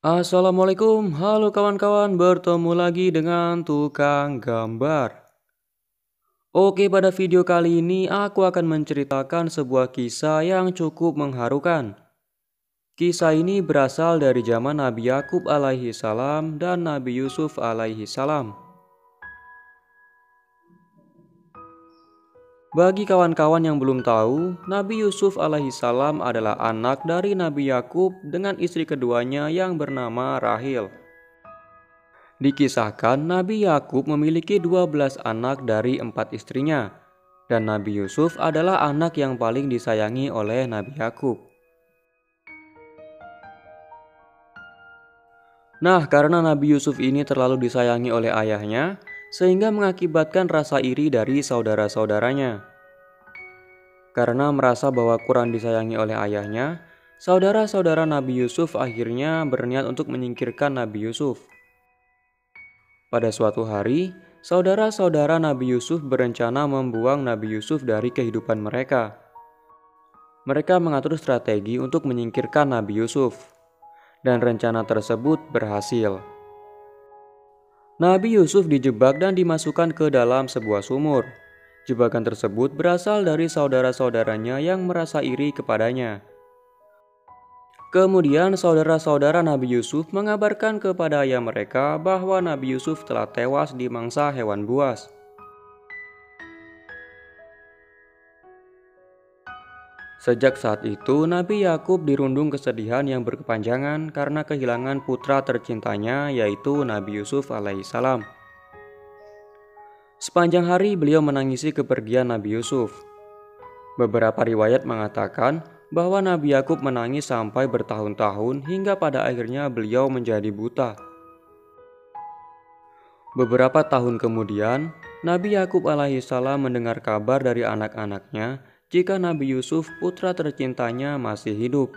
Assalamualaikum, halo kawan-kawan, bertemu lagi dengan tukang gambar. Oke, pada video kali ini aku akan menceritakan sebuah kisah yang cukup mengharukan. Kisah ini berasal dari zaman Nabi Yakub alaihi salam dan Nabi Yusuf alaihi salam. Bagi kawan-kawan yang belum tahu, Nabi Yusuf alaihi salam adalah anak dari Nabi Yakub dengan istri keduanya yang bernama Rahil. Dikisahkan Nabi Yakub memiliki 12 anak dari 4 istrinya, dan Nabi Yusuf adalah anak yang paling disayangi oleh Nabi Yakub. Nah, karena Nabi Yusuf ini terlalu disayangi oleh ayahnya, sehingga mengakibatkan rasa iri dari saudara-saudaranya. Karena merasa bahwa kurang disayangi oleh ayahnya, saudara-saudara Nabi Yusuf akhirnya berniat untuk menyingkirkan Nabi Yusuf. Pada suatu hari, saudara-saudara Nabi Yusuf berencana membuang Nabi Yusuf dari kehidupan mereka. Mereka mengatur strategi untuk menyingkirkan Nabi Yusuf, dan rencana tersebut berhasil. Nabi Yusuf dijebak dan dimasukkan ke dalam sebuah sumur. Jebakan tersebut berasal dari saudara-saudaranya yang merasa iri kepadanya. Kemudian saudara-saudara Nabi Yusuf mengabarkan kepada ayah mereka bahwa Nabi Yusuf telah tewas dimangsa hewan buas. Sejak saat itu, Nabi Yakub dirundung kesedihan yang berkepanjangan karena kehilangan putra tercintanya, yaitu Nabi Yusuf alaihissalam. Sepanjang hari beliau menangisi kepergian Nabi Yusuf. Beberapa riwayat mengatakan bahwa Nabi Yakub menangis sampai bertahun-tahun hingga pada akhirnya beliau menjadi buta. Beberapa tahun kemudian, Nabi Yakub alaihissalam mendengar kabar dari anak-anaknya jika Nabi Yusuf putra tercintanya masih hidup.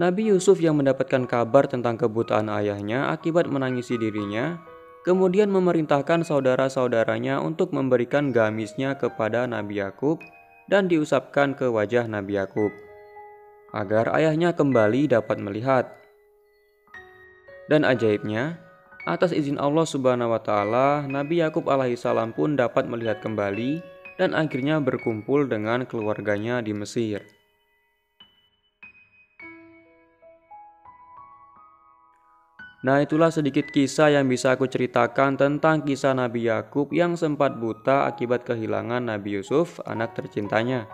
Nabi Yusuf yang mendapatkan kabar tentang kebutaan ayahnya akibat menangisi dirinya, kemudian memerintahkan saudara-saudaranya untuk memberikan gamisnya kepada Nabi Yakub dan diusapkan ke wajah Nabi Yakub, agar ayahnya kembali dapat melihat. Dan ajaibnya, atas izin Allah Subhanahu wa Ta'ala, Nabi Yakub alaihissalam pun dapat melihat kembali dan akhirnya berkumpul dengan keluarganya di Mesir. Nah, itulah sedikit kisah yang bisa aku ceritakan tentang kisah Nabi Yakub yang sempat buta akibat kehilangan Nabi Yusuf, anak tercintanya.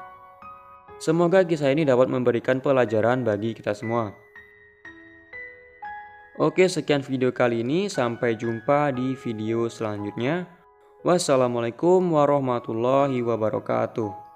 Semoga kisah ini dapat memberikan pelajaran bagi kita semua. Oke, sekian video kali ini. Sampai jumpa di video selanjutnya. Wassalamualaikum warahmatullahi wabarakatuh.